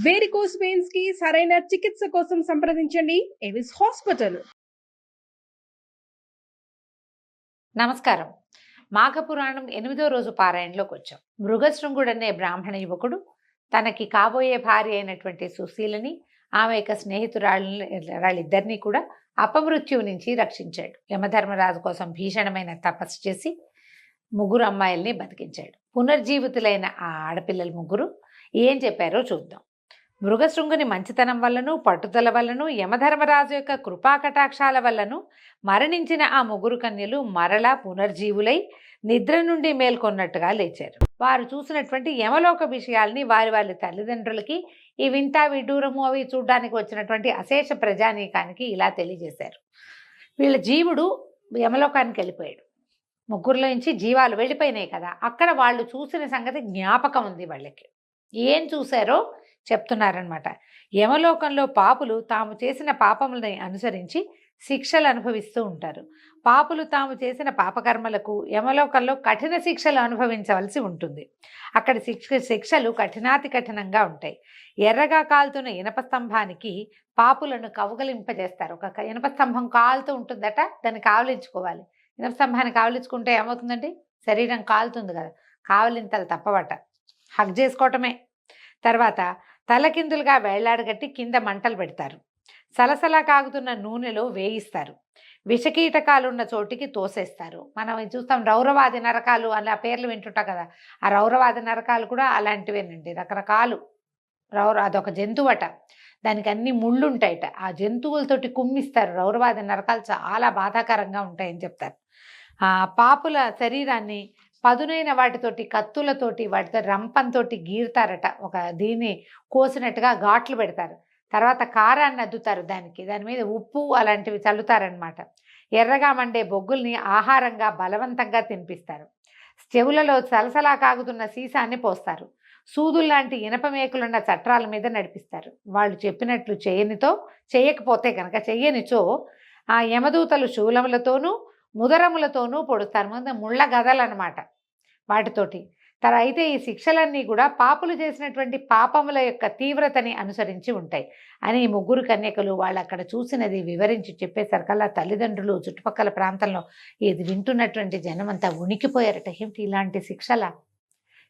Varicose veins కి సరైన చికిత్స కోసం సంప్రదించండి ఎవిస్ హాస్పిటల్. నమస్కారం. మాఘపురాణం 8వ రోజు పారాయణలోకి వచ్చాం. మృగశృంగుడు అనే బ్రాహ్మణ యువకుడు తనకి కాబోయే భార్య అయినటువంటి సుశీలని, ఆమె యొక్క స్నేహితురాళ్ళిద్దరినీ కూడా అపమృత్యువు నుంచి రక్షించాడు. యమధర్మరాజు కోసం భీషణమైన తపస్సు చేసి ముగ్గురు అమ్మాయిల్ని బతికించాడు. పునర్జీవితులైన ఆ ఆడపిల్లలు ముగ్గురు ఏం చెప్పారో చూద్దాం. మృగశృంగుని మంచితనం వల్లను, పట్టుదల వల్లను, యమధర్మరాజు యొక్క కృపాకటాక్షాల వల్లను మరణించిన ఆ ముగ్గురు కన్యలు మరలా పునర్జీవులై నిద్ర నుండి మేల్కొన్నట్టుగా లేచారు. వారు చూసినటువంటి యమలోక విషయాల్ని వారి తల్లిదండ్రులకి ఈ వింత విడ్డూరము అవి చూడ్డానికి వచ్చినటువంటి అశేష ప్రజానీకానికి ఇలా తెలియజేశారు. వీళ్ళ జీవుడు యమలోకానికి వెళ్ళిపోయాడు. ముగ్గురులో నుంచి జీవాలు వెళ్ళిపోయినాయి కదా, అక్కడ వాళ్ళు చూసిన సంగతి జ్ఞాపకం ఉంది వాళ్ళకి. ఏం చూశారో చెప్తున్నారనమాట. యమలోకంలో పాపులు తాము చేసిన పాపములని అనుసరించి శిక్షలు అనుభవిస్తూ ఉంటారు. పాపులు తాము చేసిన పాపకర్మలకు యమలోకంలో కఠిన శిక్షలు అనుభవించవలసి ఉంటుంది. అక్కడ శిక్షలు కఠినాతి కఠినంగా ఉంటాయి. ఎర్రగా కాలుతున్న ఇనప స్తంభానికి పాపులను కౌగలింపజేస్తారు. ఒక ఇనప స్తంభం కాలుతూ ఉంటుందట, దాన్ని కావలించుకోవాలి. ఇనప స్తంభాన్ని కావలించుకుంటే ఏమవుతుందండి? శరీరం కాలుతుంది కదా, కావలింతలు తప్పవట, హగ్ చేసుకోవటమే. తర్వాత తలకిందులుగా వేళ్లాడగట్టి కింద మంటలు పెడతారు. సలసలా కాగుతున్న నూనెలో వేయిస్తారు. విషకీటకాలున్న చోటికి తోసేస్తారు. మనం చూస్తాం రౌరవాది నరకాలు అలా పేర్లు వింటుంటాం కదా, ఆ రౌరవాది నరకాలు కూడా అలాంటివేనండి. రకరకాలు అదొక జంతువట, దానికి అన్ని ముళ్ళు ఉంటాయట. ఆ జంతువులతోటి కుమ్మిస్తారు. రౌరవాది నరకాలు చాలా బాధాకరంగా ఉంటాయని చెప్తారు. ఆ పాపుల శరీరాన్ని పదునైన వాటితోటి, కత్తులతోటి, వాటితో రంపంతో గీరుతారట. ఒక దీన్ని కోసినట్టుగా ఘాట్లు పెడతారు. తర్వాత కారాన్ని అద్దుతారు, దాని మీద ఉప్పు అలాంటివి చల్లుతారనమాట. ఎర్రగా మండే బొగ్గుల్ని ఆహారంగా బలవంతంగా తినిపిస్తారు. చెవులలో సలసలా కాగుతున్న సీసాన్ని పోస్తారు. సూదుల్లాంటి ఇనప మేకులున్న చట్రాల మీద నడిపిస్తారు. వాళ్ళు చెప్పినట్లు చేయకపోతే కనుక, చెయ్యనిచో ఆ యమదూతలు శూలములతోనూ ముదరములతోనూ పొడుస్తారు. ముందు ముళ్ళ గదలు అనమాట వాటితోటి. అయితే ఈ శిక్షలన్నీ కూడా పాపులు చేసినటువంటి పాపముల యొక్క తీవ్రతని అనుసరించి ఉంటాయి అని ఈ ముగ్గురు కన్యకలు వాళ్ళు అక్కడ చూసినది వివరించి చెప్పేసరికల్లా తల్లిదండ్రులు, చుట్టుపక్కల ప్రాంతంలో ఇది వింటున్నటువంటి జనమంతా ఉనికిపోయారట. ఏమిటి ఇలాంటి శిక్షల?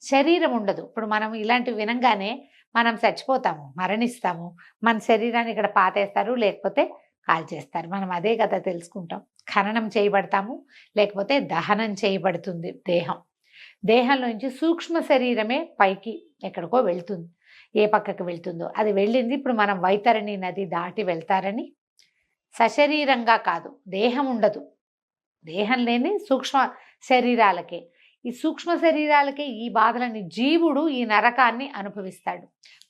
శరీరం ఉండదు. ఇప్పుడు మనం ఇలాంటివి వినంగానే మనం చచ్చిపోతాము, మరణిస్తాము. మన శరీరాన్ని ఇక్కడ పాతేస్తారు, లేకపోతే కాల్చేస్తారు. మనం అదే కదా తెలుసుకుంటాం. ఖననం చేయబడతాము, లేకపోతే దహనం చేయబడుతుంది దేహంలోంచి సూక్ష్మ శరీరమే పైకి ఎక్కడికో వెళ్తుంది. ఏ పక్కకి వెళ్తుందో అది వెళ్ళింది. ఇప్పుడు మనం వైతరణి నది దాటి వెళ్తారని సశరీరంగా కాదు, దేహం ఉండదు. దేహం లేని సూక్ష్మ శరీరాలకే, ఈ సూక్ష్మ శరీరాలకే ఈ బాధలని జీవుడు ఈ నరకాన్ని అనుభవిస్తాడు.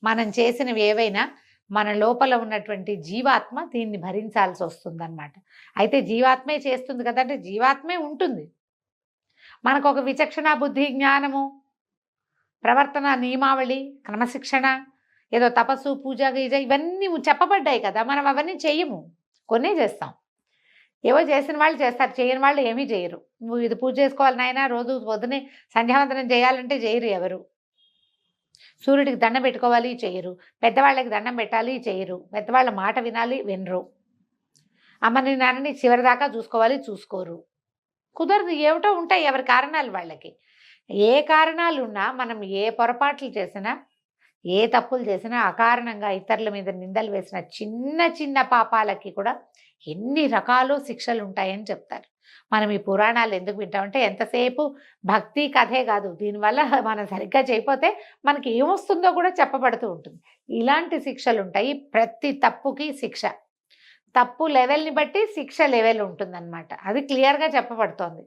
మనం చేసినవి ఏవైనా మన లోపల ఉన్నటువంటి జీవాత్మ దీన్ని భరించాల్సి వస్తుందన్నమాట. అయితే జీవాత్మే చేస్తుంది కదంటే జీవాత్మే ఉంటుంది. మనకు ఒక విచక్షణ, బుద్ధి, జ్ఞానము, ప్రవర్తన నియమావళి, క్రమశిక్షణ, ఏదో తపస్సు, పూజ, గీజ ఇవన్నీ చెప్పబడ్డాయి కదా. మనం అవన్నీ చెయ్యము, కొన్నే చేస్తాం. ఏవో చేసిన వాళ్ళు చేస్తారు, చేయని వాళ్ళు ఏమీ చేయరు. నువ్వు ఇది పూజ చేసుకోవాలి నాయన, రోజు పొద్దునే సంధ్యావందనం చేయాలంటే చేయరు ఎవరు. సూర్యుడికి దండం పెట్టుకోవాలి, చేయరు. పెద్దవాళ్ళకి దండం పెట్టాలి, చేయరు. పెద్దవాళ్ళ మాట వినాలి, వినరు. అమ్మని నాన్నని చివరిదాకా చూసుకోవాలి, చూసుకోరు. కుదరదు. ఏమిటో ఉంటాయి ఎవరి కారణాలు వాళ్ళకి. ఏ కారణాలు ఉన్నా మనం ఏ పొరపాట్లు చేసినా, ఏ తప్పులు చేసినా, అకారణంగా ఇతరుల మీద నిందలు వేసిన చిన్న చిన్న పాపాలకి కూడా ఎన్ని రకాలు శిక్షలు ఉంటాయని చెప్తారు. మనం ఈ పురాణాలు ఎందుకు వింటామంటే ఎంతసేపు భక్తి కథే కాదు, దీనివల్ల మనం సరిగ్గా చేయకపోతే మనకి ఏమొస్తుందో కూడా చెప్పబడుతూ ఉంటుంది. ఇలాంటి శిక్షలు ఉంటాయి. ప్రతి తప్పుకి శిక్ష, తప్పు లెవెల్ని బట్టి శిక్ష లెవెల్ ఉంటుందన్నమాట. అది క్లియర్గా చెప్పబడుతోంది.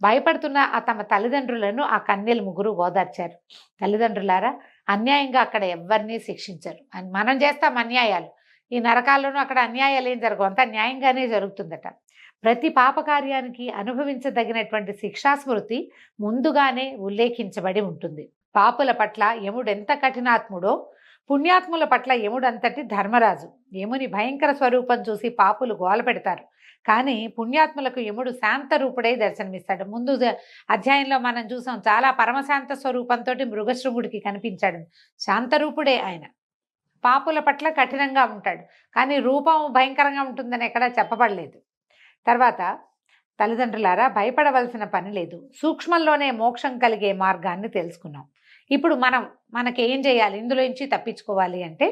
భయపడుతున్న తమ తల్లిదండ్రులను ఆ కన్యలు ముగ్గురు ఓదార్చారు. తల్లిదండ్రులారా, అన్యాయంగా అక్కడ ఎవరిని శిక్షించరు. మనం చేస్తాం అన్యాయాలు, ఈ నరకాల్లోనూ అక్కడ అన్యాయాలు ఏం జరగవు, అంతా న్యాయంగానే జరుగుతుందట. ప్రతి పాపకార్యానికి అనుభవించదగినటువంటి శిక్షాస్మృతి ముందుగానే ఉల్లేఖించబడి ఉంటుంది. పాపుల పట్ల యముడు ఎంత కఠినాత్ముడో, పుణ్యాత్ముల పట్ల యముడంతటి ధర్మరాజు. యముని భయంకర స్వరూపం చూసి పాపులు గోల పెడతారు, కానీ పుణ్యాత్ములకు యముడు శాంత రూపుడై దర్శనమిస్తాడు. ముందు అధ్యాయంలో మనం చూసాం, చాలా పరమశాంత స్వరూపంతో మృగశృంగుడికి కనిపించాడు. శాంతరూపుడే ఆయన. పాపుల పట్ల కఠినంగా ఉంటాడు, కానీ రూపం భయంకరంగా ఉంటుందని ఎక్కడా చెప్పబడలేదు. తర్వాత తల్లిదండ్రులారా, భయపడవలసిన పని లేదు. సూక్ష్మంలోనే మోక్షం కలిగే మార్గాన్ని తెలుసుకున్నాం. ఇప్పుడు మనకి ఏం చేయాలి, ఇందులో నుంచి తప్పించుకోవాలి అంటే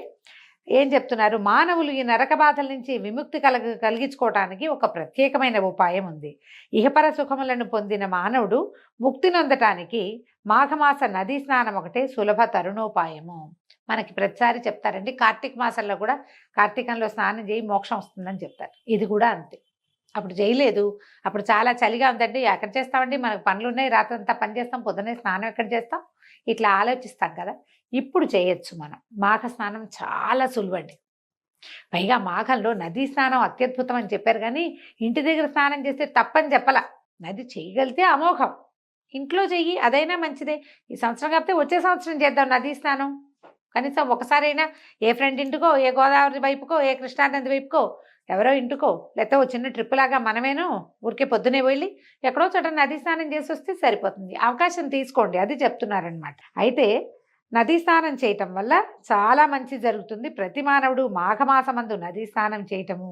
ఏం చెప్తున్నారు? మానవులు ఈ నరక బాధల నుంచి విముక్తి కలిగించుకోవటానికి ఒక ప్రత్యేకమైన ఉపాయం ఉంది. ఇహపర సుఖములను పొందిన మానవుడు ముక్తి నొందటానికి మాఘమాస నదీ స్నానం ఒకటే సులభ తరుణోపాయము. మనకి ప్రతిసారి చెప్తారండి, కార్తీక మాసంలో కూడా కార్తీకంలో స్నానం చేయి మోక్షం వస్తుందని చెప్తారు. ఇది కూడా అంతే. అప్పుడు చేయలేదు, అప్పుడు చాలా చలిగా ఉందండి, ఎక్కడ చేస్తామండి, మనకు పనులు ఉన్నాయి, రాత్రంతా పని చేస్తాం, పొద్దున్నే స్నానం ఎక్కడ చేస్తాం, ఇట్లా ఆలోచిస్తాం కదా. ఇప్పుడు చేయొచ్చు మనం. మాఘ స్నానం చాలా సులువండి. పైగా మాఘంలో నదీ స్నానం అత్యద్భుతం అని చెప్పారు, కానీ ఇంటి దగ్గర స్నానం చేస్తే తప్పని చెప్పలా. నది చేయగలిగితే అమోఘం, ఇంట్లో చెయ్యి, అదైనా మంచిదే. ఈ సంవత్సరం కాకపోతే వచ్చే సంవత్సరం చేద్దాం నదీ స్నానం. కనీసం ఒకసారైనా ఏ ఫ్రెండ్ ఇంటికో, ఏ గోదావరి వైపుకో, ఏ కృష్ణానది వైపుకో, ఎవరో ఇంటికో, లేకపోతే ఓ చిన్న ట్రిప్ లాగా మనమేనో ఊరికే పొద్దునే వెళ్ళి ఎక్కడో చోట నదీ స్నానం చేసి వస్తే సరిపోతుంది. అవకాశం తీసుకోండి, అది చెప్తున్నారనమాట. అయితే నదీ స్నానం చేయటం వల్ల చాలా మంచి జరుగుతుంది. ప్రతి మానవుడు మాఘమాసమందు నదీ స్నానం చేయటము,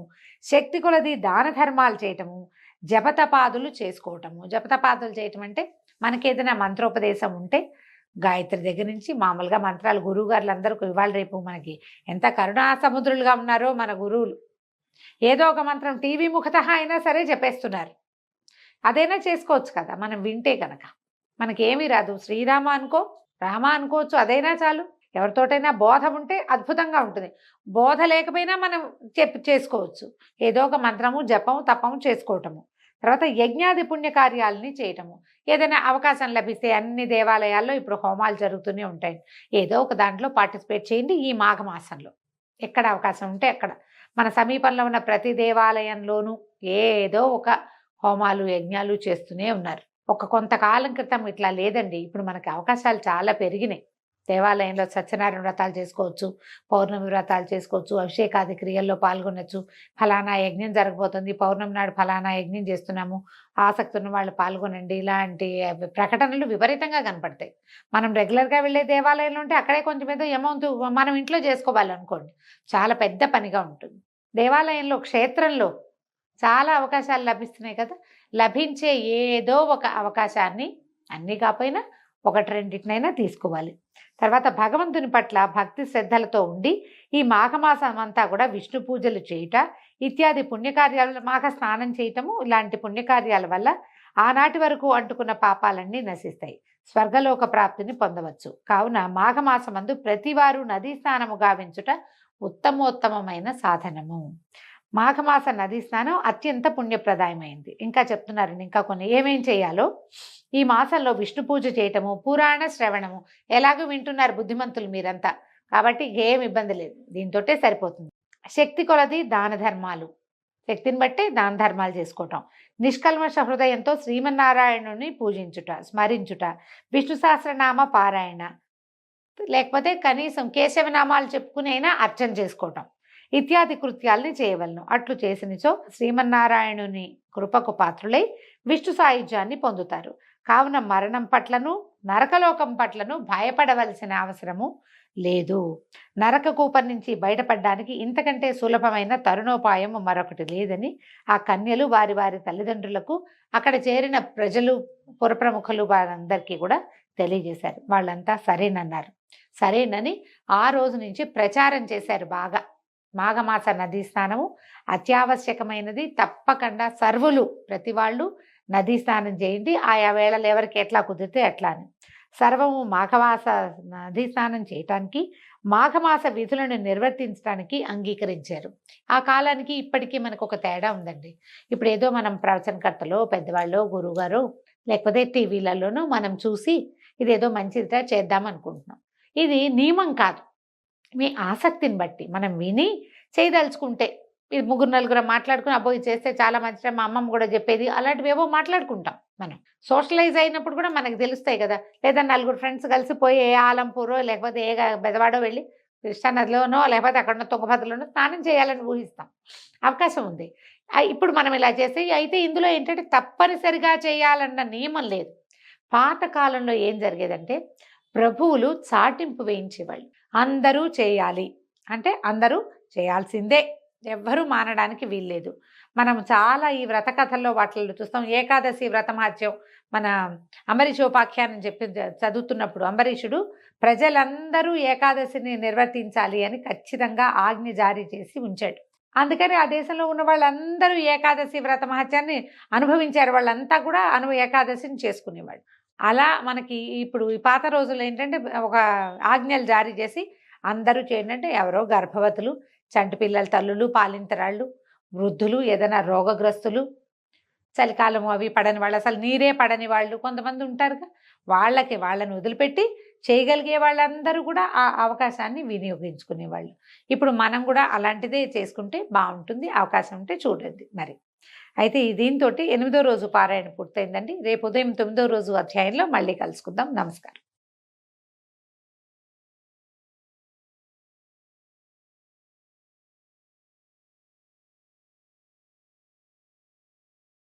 శక్తి కొలది దాన ధర్మాలు చేయటము, జపతపాదులు చేసుకోవటము. జపతపాదులు చేయటం అంటే మనకి ఏదైనా మంత్రోపదేశం ఉంటే గాయత్రి దగ్గర నుంచి మామూలుగా మంత్రాలు, గురువు గారులు అందరూ ఇవాళ రేపు మనకి ఎంత కరుణా సముద్రులుగా ఉన్నారో మన గురువులు. ఏదో ఒక మంత్రం టీవీ ముఖత అయినా సరే చెప్పేస్తున్నారు. అదైనా చేసుకోవచ్చు కదా మనం వింటే కనుక. మనకేమీ రాదు, శ్రీరామ అనుకో, రామ అనుకోవచ్చు, అదైనా చాలు. ఎవరితోటైనా బోధ ఉంటే అద్భుతంగా ఉంటుంది. బోధ లేకపోయినా మనం చేసుకోవచ్చు. ఏదో ఒక మంత్రము, జపము, తపము చేసుకోవటము. తర్వాత యజ్ఞాది పుణ్యకార్యాలని చేయటము. ఏదైనా అవకాశం లభిస్తే అన్ని దేవాలయాల్లో ఇప్పుడు హోమాలు జరుగుతూనే ఉంటాయి. ఏదో ఒక దాంట్లో పార్టిసిపేట్ చేయండి ఈ మాఘమాసంలో. ఎక్కడ అవకాశం ఉంటే అక్కడ మన సమీపంలో ఉన్న ప్రతి దేవాలయంలోనూ ఏదో ఒక హోమాలు, యజ్ఞాలు చేస్తూనే ఉన్నారు. కొంతకాలం క్రితం ఇట్లా లేదండి. ఇప్పుడు మనకి అవకాశాలు చాలా పెరిగినాయి. దేవాలయంలో సత్యనారాయణ వ్రతాలు చేసుకోవచ్చు, పౌర్ణమి వ్రతాలు చేసుకోవచ్చు, అభిషేకాది క్రియల్లో పాల్గొనవచ్చు. ఫలానా యజ్ఞం జరగబోతుంది, పౌర్ణమి నాడు ఫలానా యజ్ఞం చేస్తున్నాము, ఆసక్తి ఉన్న వాళ్ళు పాల్గొనండి, ఇలాంటి ప్రకటనలు విపరీతంగా కనపడతాయి. మనం రెగ్యులర్గా వెళ్ళే దేవాలయంలో ఉంటే అక్కడే కొంచెం ఏదో అమౌంట్ మనం ఇంట్లో చేసుకోవాలనుకోండి, చాలా పెద్ద పనిగా ఉంటుంది. దేవాలయంలో, క్షేత్రంలో చాలా అవకాశాలు లభిస్తున్నాయి కదా. లభించే ఏదో ఒక అవకాశాన్ని, అన్నీ కాకపోయినా ఒకటి రెండింటినైనా తీసుకోవాలి. తర్వాత భగవంతుని పట్ల భక్తి శ్రద్ధలతో ఉండి ఈ మాఘమాసం అంతా కూడా విష్ణు పూజలు చేయుట ఇత్యాది పుణ్యకార్యాలు, మాఘ స్నానం చేయటము, ఇలాంటి పుణ్యకార్యాల వల్ల ఆనాటి వరకు అంటుకున్న పాపాలన్నీ నశిస్తాయి, స్వర్గలోక ప్రాప్తిని పొందవచ్చు. కావున మాఘమాసమందు ప్రతివారు నదీ స్నానము గావించుట ఉత్తమోత్తమమైన సాధనము. మాఘమాస నదీ స్నానం అత్యంత పుణ్యప్రదాయమైంది. ఇంకా చెప్తున్నారండి, ఇంకా కొన్ని ఏమేం చేయాలో. ఈ మాసంలో విష్ణు పూజ చేయటము, పురాణ శ్రవణము. ఎలాగో వింటున్నారు బుద్ధిమంతులు మీరంతా, కాబట్టి ఏం ఇబ్బంది లేదు, దీంతోటే సరిపోతుంది. శక్తి కొలది దాన ధర్మాలు, శక్తిని బట్టి దాన ధర్మాలు చేసుకోవటం. నిష్కల్మష హృదయంతో శ్రీమన్నారాయణుని పూజించుట, స్మరించుట, విష్ణు సహస్రనామ పారాయణ, లేకపోతే కనీసం కేశవనామాలు చెప్పుకుని అయినా అర్చన చేసుకోవటం ఇత్యాది కృత్యాల్ని చేయవలను. అట్లు చేసినచో శ్రీమన్నారాయణుని కృపకు పాత్రులై విష్ణు సాయుధ్యాన్ని పొందుతారు. కావున మరణం పట్లను, నరకలోకం పట్లను భయపడవలసిన అవసరము లేదు. నరక కూపం నుంచి బయటపడడానికి ఇంతకంటే సులభమైన తరుణోపాయం మరొకటి లేదని ఆ కన్యలు వారి వారి తల్లిదండ్రులకు, అక్కడ చేరిన ప్రజలు, పురప్రముఖులు వారందరికీ కూడా తెలియజేశారు. వాళ్ళంతా సరేనన్నారు. సరేనని ఆ రోజు నుంచి ప్రచారం చేశారు బాగా. మాఘమాస నదీ స్నానము అత్యావశ్యకమైనది, తప్పకుండా సర్వులు ప్రతి వాళ్ళు నదీ స్నానం చేయండి. ఆయా వేళలు ఎవరికి ఎట్లా కుదిరితే అట్లా అని. సర్వము మాఘమాస నదీ స్నానం చేయటానికి, మాఘమాస విధులను నిర్వర్తించడానికి అంగీకరించారు. ఆ కాలానికి ఇప్పటికీ మనకు ఒక తేడా ఉందండి. ఇప్పుడు ఏదో మనం ప్రవచనకర్తలో, పెద్దవాళ్ళు, గురువుగారు, లేకపోతే టీవీలలోనూ మనం చూసి ఇదేదో మంచిదిగా చేద్దాం అనుకుంటున్నాం. ఇది నియమం కాదు, మీ ఆసక్తిని బట్టి మనం విని చేయదలుచుకుంటే. ఇది ముగ్గురు నలుగురు మాట్లాడుకుని అబ్బో ఇది చేస్తే చాలా మంచిగా మా అమ్మమ్మ కూడా చెప్పేది, అలాంటివి ఏవో మాట్లాడుకుంటాం. మనం సోషలైజ్ అయినప్పుడు కూడా మనకు తెలుస్తాయి కదా. లేదా నలుగురు ఫ్రెండ్స్ కలిసిపోయి ఏ ఆలంపూరో లేకపోతే ఏ బెదవాడో వెళ్ళి కృష్ణానదిలోనో లేకపోతే అక్కడ తుంగభద్రలోనో స్నానం చేయాలని ఊహిస్తాం, అవకాశం ఉంది. ఇప్పుడు మనం ఇలా చేస్తే, అయితే ఇందులో ఏంటంటే తప్పనిసరిగా చేయాలన్న నియమం లేదు. పాతకాలంలో ఏం జరిగేదంటే ప్రభువులు చాటింపు వేయించేవాళ్ళు, అందరూ చేయాలి, అంటే అందరూ చేయాల్సిందే, ఎవ్వరూ మానడానికి వీల్లేదు. మనం చాలా ఈ వ్రత కథల్లో వాటిల్లో చూస్తాం. ఏకాదశి వ్రతమహత్యం మన అంబరీషోపాఖ్యానం చెప్పి చదువుతున్నప్పుడు అంబరీషుడు ప్రజలందరూ ఏకాదశిని నిర్వర్తించాలి అని ఖచ్చితంగా ఆజ్ఞ జారీ చేసి ఉంచాడు. అందుకని ఆ దేశంలో ఉన్న వాళ్ళందరూ ఏకాదశి వ్రత మహత్యాన్ని అనుభవించారు. వాళ్ళంతా కూడా ఏకాదశిని చేసుకునేవాళ్ళు. అలా మనకి ఇప్పుడు ఈ పాత రోజుల్లో ఏంటంటే ఒక ఆజ్ఞలు జారీ చేసి అందరూ చేయండి, ఎవరో గర్భవతులు, చంటి పిల్లల తల్లులు, పాలింతరాళ్ళు, వృద్ధులు, ఏదైనా రోగగ్రస్తులు, చలికాలం అవి పడని వాళ్ళు, అసలు నీరే పడని వాళ్ళు కొంతమంది ఉంటారుగా, వాళ్ళని వదిలిపెట్టి చేయగలిగే వాళ్ళందరూ కూడా ఆ అవకాశాన్ని వినియోగించుకునేవాళ్ళు. ఇప్పుడు మనం కూడా అలాంటిదే చేసుకుంటే బాగుంటుంది. అవకాశం ఉంటే చూడండి మరి. అయితే దీంతో 8వ రోజు పారాయణ పూర్తయిందండి. రేపు ఉదయం 9వ రోజు అధ్యాయంలో మళ్ళీ కలుసుకుందాం. నమస్కారం.